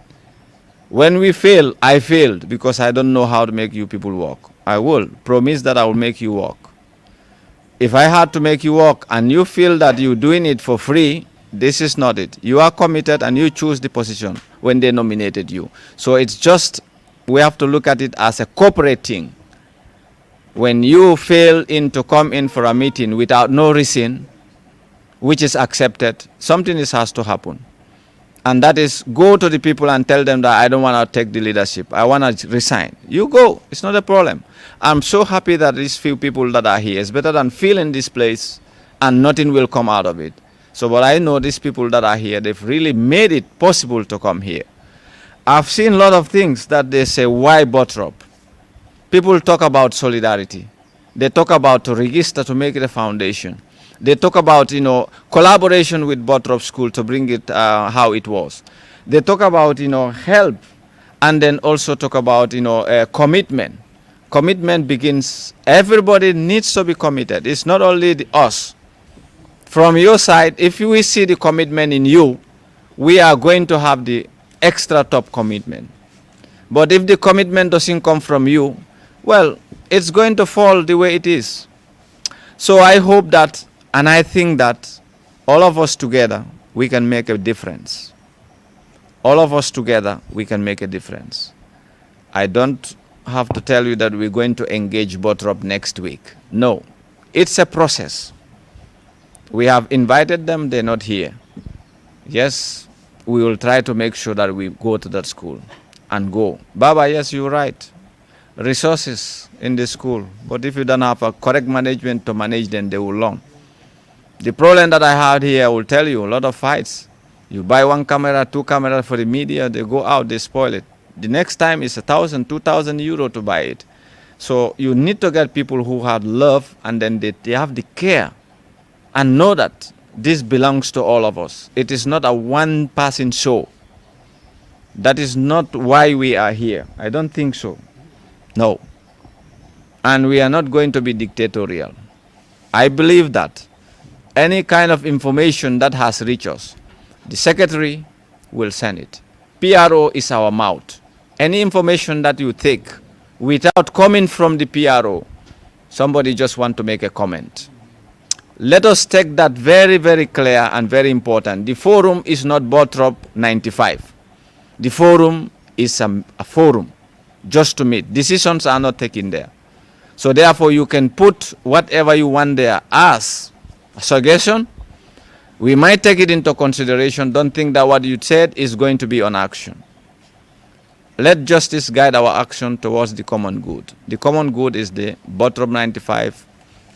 When we fail, I failed because I don't know how to make you people work. I will promise that I will make you work. If I had to make you work and you feel that you're doing it for free, This is not it. You are committed and you choose the position when they nominated you. So it's just, we have to look at it as a corporate thing. When you fail to come in for a meeting without no reason, which is accepted, something has to happen. And that is, go to the people and tell them that I don't want to take the leadership. I want to resign. You go. It's not a problem. I'm so happy that these few people that are here. It's better than filling this place and nothing will come out of it. So, but I know these people that are here, they've really made it possible to come here. I've seen a lot of things that they say, why Bottrop? People talk about solidarity. They talk about to register to make it a foundation. They talk about, collaboration with Bottrop School to bring it how it was. They talk about, help, and then also talk about, commitment. Commitment begins, everybody needs to be committed. It's not only us. From your side, if we see the commitment in you, we are going to have the extra top commitment. But if the commitment doesn't come from you, well, it's going to fall the way it is. So I hope that, and I think that all of us together, we can make a difference. All of us together, we can make a difference. I don't have to tell you that we're going to engage Bottrop next week. No, it's a process. We have invited them, they're not here. Yes, we will try to make sure that we go to that school and go. Baba, yes, you're right. Resources in the school, but if you don't have a correct management to manage them, they will learn. The problem that I had here, I will tell you, a lot of fights. You buy one camera, two cameras for the media, they go out, they spoil it. The next time it's 1,000, 2,000 euro to buy it. So you need to get people who have love and then they have the care and know that this belongs to all of us. It is not a one-person show. That is not why we are here. I don't think so. No. And we are not going to be dictatorial. I believe that any kind of information that has reached us, the secretary will send it. PRO is our mouth. Any information that you take without coming from the PRO, somebody just want to make a comment. Let us take that very, very clear and very important. The forum is not Bottrop 95. The forum is a forum just to meet. Decisions are not taken there. So therefore you can put whatever you want there as a suggestion. We might take it into consideration. Don't think that what you said is going to be on action. Let justice guide our action towards the common good. The common good is the Bottrop 95,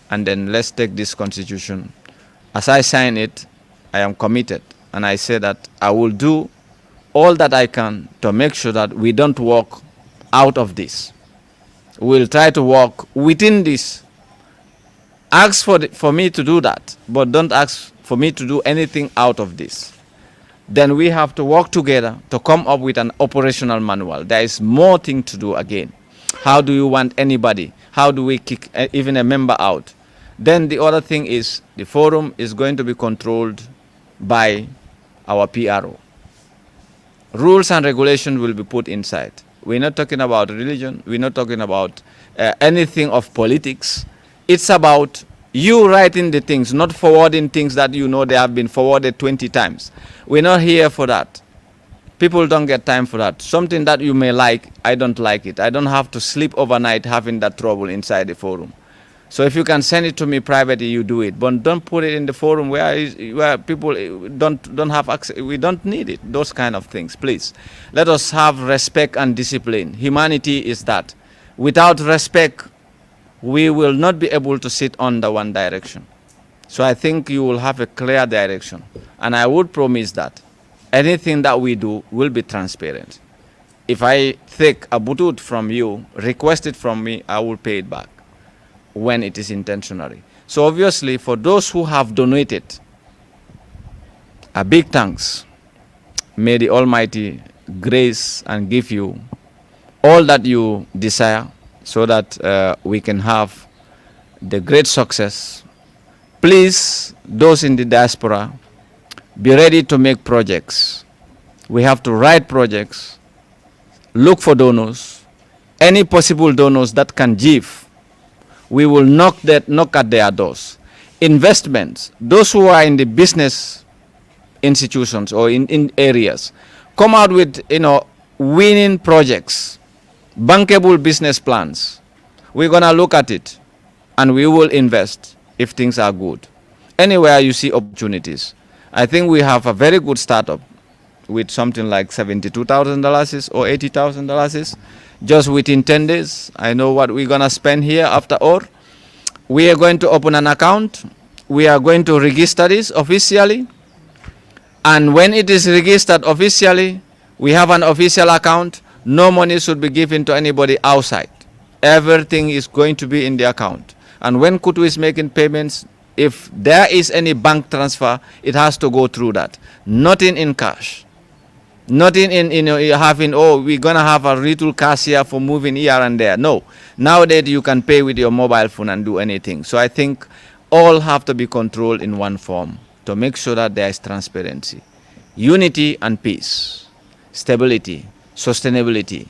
and then let's take this constitution. As I sign it, I am committed, and I say that I will do all that I can to make sure that we don't walk out of this. We'll try to walk within this. Ask for me to do that, but don't ask for me to do anything out of this. Then we have to work together to come up with an operational manual. There is more thing to do again. How do you want anybody? How do we kick even a member out? Then the other thing is the forum is going to be controlled by our PRO. Rules and regulations will be put inside. We're not talking about religion. We're not talking about anything of politics. It's about you writing the things, not forwarding things that you know they have been forwarded 20 times. We're not here for that. People don't get time for that. Something that you may like, I don't like it. I don't have to sleep overnight having that trouble inside the forum. So if you can send it to me privately, you do it. But don't put it in the forum where people don't have access. We don't need it, those kind of things, please. Let us have respect and discipline. Humanity is that. Without respect, we will not be able to sit under one direction. So I think you will have a clear direction. And I would promise that anything that we do will be transparent. If I take a butut from you, request it from me, I will pay it back when it is intentionally. So obviously for those who have donated, a big thanks. May the Almighty grace and give you all that you desire so that we can have the great success. Please, those in the diaspora, be ready to make projects. We have to write projects, look for donors, any possible donors that can give. We will knock at their doors. Investments, those who are in the business institutions or in areas. Come out with, winning projects, bankable business plans. We're going to look at it and we will invest if things are good. Anywhere you see opportunities. I think we have a very good startup with something like $72,000 or $80,000 just within 10 days. I know what we're going to spend here after all. We are going to open an account. We are going to register this officially. And when it is registered officially, we have an official account. No money should be given to anybody outside. Everything is going to be in the account. And when Kutu is making payments, if there is any bank transfer, it has to go through that. Nothing in cash. Nothing in having, we're going to have a little cashier for moving here and there. No. Nowadays, you can pay with your mobile phone and do anything. So I think all have to be controlled in one form to make sure that there is transparency. Unity and peace. Stability. Sustainability.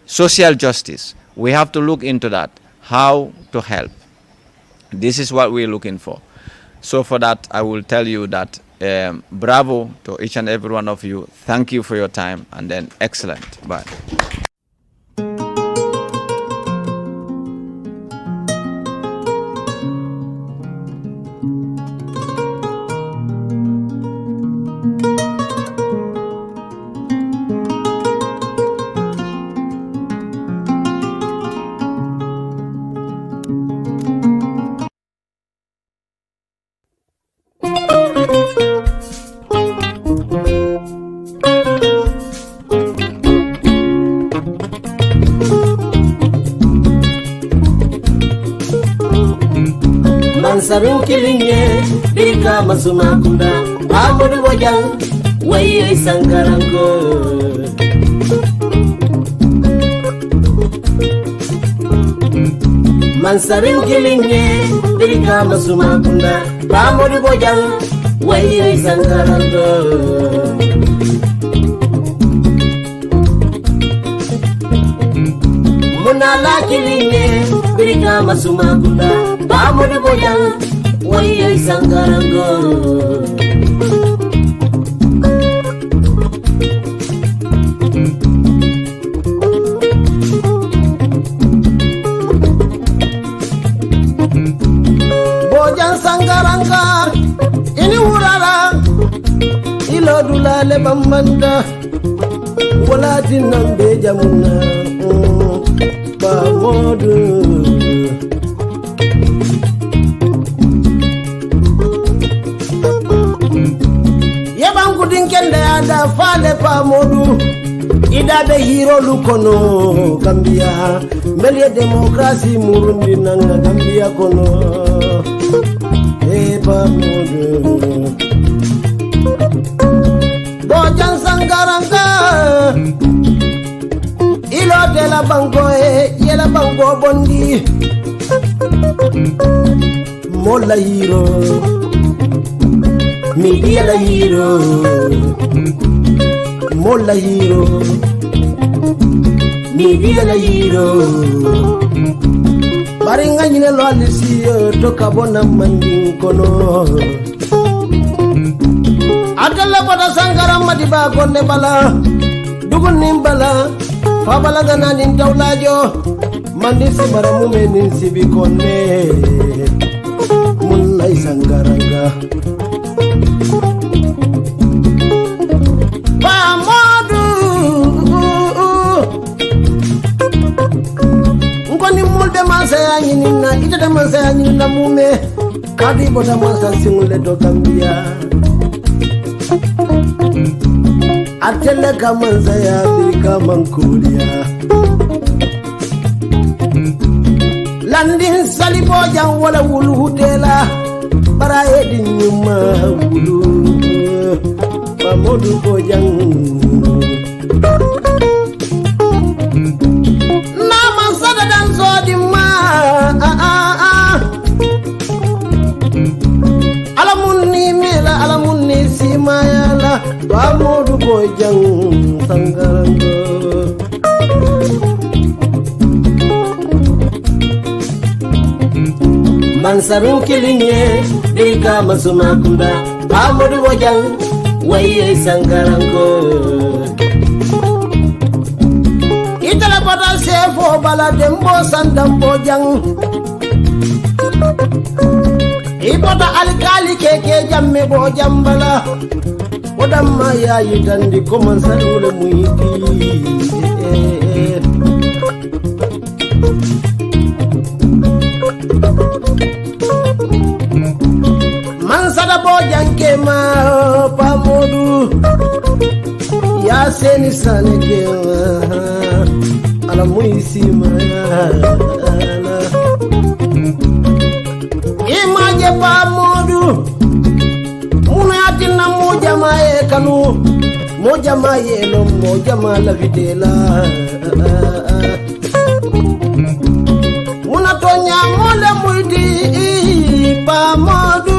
Social justice. We have to look into that. How to help. This is what we're looking for. So for that, I will tell you that bravo to each and every one of you. Thank you for your time, and then excellent. Bye. Sarung kilinge birika masuma kunda amudu wajang waye sangarango Mansaring kilinge birika masuma kunda amudu wajang waye sangarango Munala kilinge birika masuma kunda amudu wajang waye sangarango Bojang sangaranga ini urara ilo dulale bamanda wala dinambe jamuna ba modu Dinkende ada fale pa modu ida be hero lukono Gambia melie demokrasi murundi nanga Gambia kono pa modu Bojang sangaranga ilo de la bango yela bango bondi mola hero Media la hero, mola hero, media la hero. Baringa nyine lo alisiyo toka bona manding kono. Adala pada sangara madiba konne bala, dugun nimbala, fabala gana nintawlajo, mandisi baramu meninsi bikonne, mulai sangaranga. Ngoni mulde masaya nyinina ita masaya nyinina mume kadi bota masa singule to Gambia atele kamanzaya birika mankulia landin salibo jang wala wulu hutela para edi nyuma wulu pamodu bojang nama sada dan zodima alamunni mela alamunni simayala pamodu bojang sangarango Mansarung kilinge birika masuma kunda pamodu bojang waye sangarango itala bata sefo bala dembo sandambo jang ibota alkali keke jamme bo jambala odamma yayi tandi commence wala muyti man sada bo janke ma pamodu ya seni saneke ala muisi ma imaje pamodu munatina moja mae kanu moja mae no moja mala videla munatonya mole muiti pamodu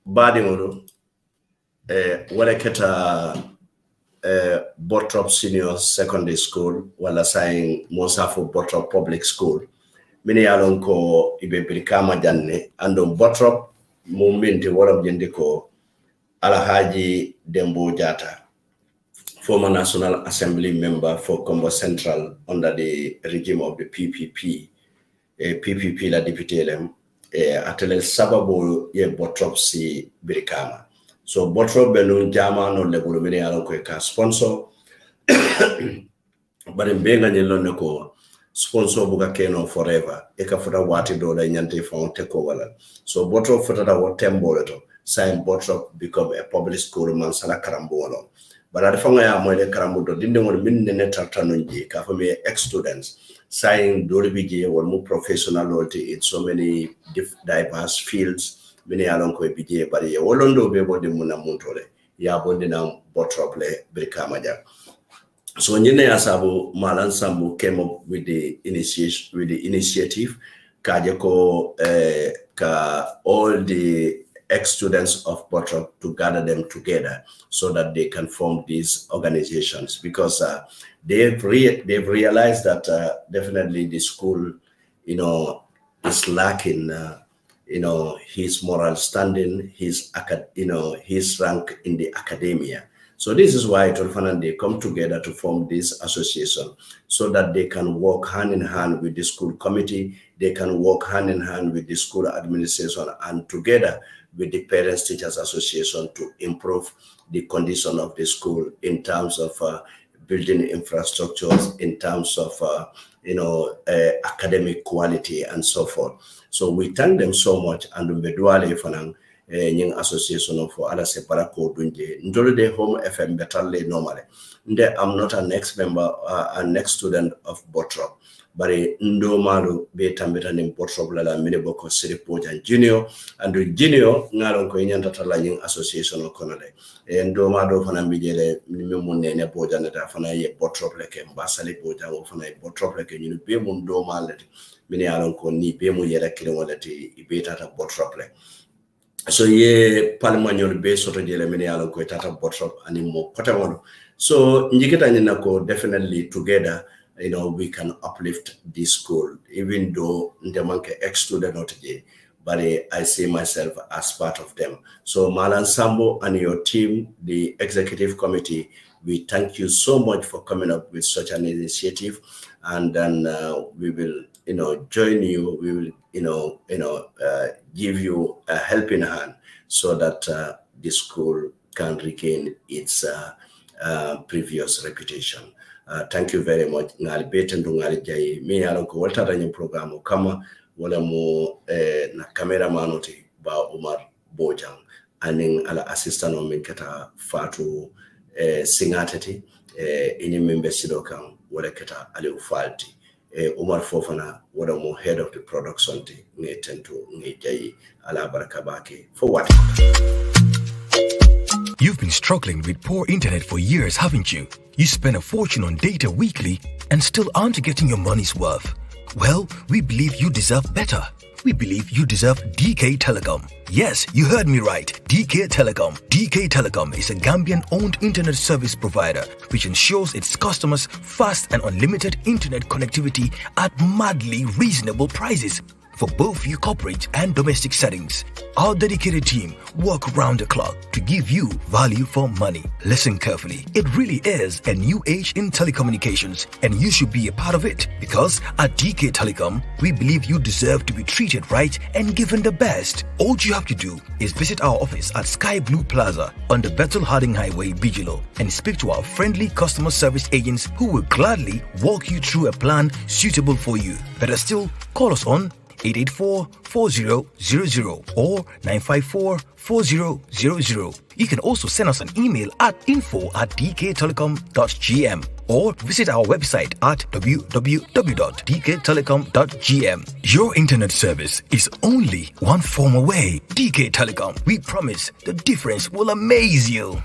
baadiŋolu wala keta Bottrop Senior Secondary School wala saying Mosafo Bottrop Public School mini yalon ko ibe birkama janne andon Bottrop mumbinti wala jende ko Alhaji Dembo Jata, former National Assembly member for Combo Central under the regime of the PPP PPP la député lem atele sababu ye Bottrop si birkama. So Bottrop belun jama no lebulu mini alon ko ka sponsor but in benga nyelo ne ko sponsor buga keno forever e ka futa wati do la nyante fon te ko wala. So Bottrop futa da wo tembo leto sign Bottrop become a public school man sala karambolo but ada fanga ya mo le karambo do dinde ngol min ne tartanonji ka fami ex students sign do bije won mu professional loyalty in so many diverse fields mini alon ko bije bari ye wolondo be bodde muna muntole ya bodde na Bottrop le birkama ja. So nyine ya sabu Malan Sambu came up with the initiative kaje ko ka all the ex-students of Bottrop to gather them together so that they can form these organizations because they've realized that definitely the school, is lacking, his moral standing, his rank in the academia. So this is why Tolfan they come together to form this association so that they can work hand in hand with the school committee, they can work hand in hand with the school administration and together with the Parents Teachers Association to improve the condition of the school in terms of building infrastructures, in terms of academic quality and so forth. So we thank them so much and Mbedwale Fanang nying association for ala separa ko dunje ndolo de home FM betalle normally nde I'm not an ex-member an ex-student of Bottrop bari ndo malu be tambeta nim Bottrop la mine boko siripo jan junior and junior ngalon ko nyanta tala nying association ko nale ndo ma do fana mijele mi mun ne bojana da fana ye Bottrop le ke mbasali bojan o fana ye Bottrop le ke nyinu be mun do malati mine alon ko ni be mu yera kile walati ibeta ta Bottrop le. So ye palmanyol be soto jele mini yalo ko tata Bottrop ani mo kotamono. So njikita nyina ko definitely together we can uplift this school even though ndemanke ex-student not je but I see myself as part of them. So Malan Sambo and your team, the executive committee, we thank you so much for coming up with such an initiative, and then we will join you. We will give you a helping hand so that the school can regain its previous reputation. Thank you very much. Ngali betendu ngali jai mi alon ko walta danyo programu kama wala mo na camera manoti ba Umar Bojang aning ala assistant o min kata Fatu Singatati ini membe sido kan wala kata Ali Ufalti Umar Fofana wala mo head of the production ti nge tento nge jai ala barakabake for what. You've been struggling with poor internet for years, haven't you? You spend a fortune on data weekly and still aren't getting your money's worth. Well, we believe you deserve better. We believe you deserve DK Telecom. Yes, you heard me right. DK Telecom. DK Telecom is a Gambian-owned internet service provider which ensures its customers fast and unlimited internet connectivity at madly reasonable prices for both your corporate and domestic settings. Our dedicated team work round the clock to give you value for money. Listen carefully. It really is a new age in telecommunications, and you should be a part of it, because at DK Telecom, we believe you deserve to be treated right and given the best. All you have to do is visit our office at Sky Blue Plaza on the Bethel Harding Highway, Bijilo, and speak to our friendly customer service agents who will gladly walk you through a plan suitable for you. Better still, call us on 884-4000 or 954-4000. You can also send us an email at info@dktelecom.gm or visit our website at www.dktelecom.gm. Your internet service is only one form away. DK Telecom, we promise the difference will amaze you.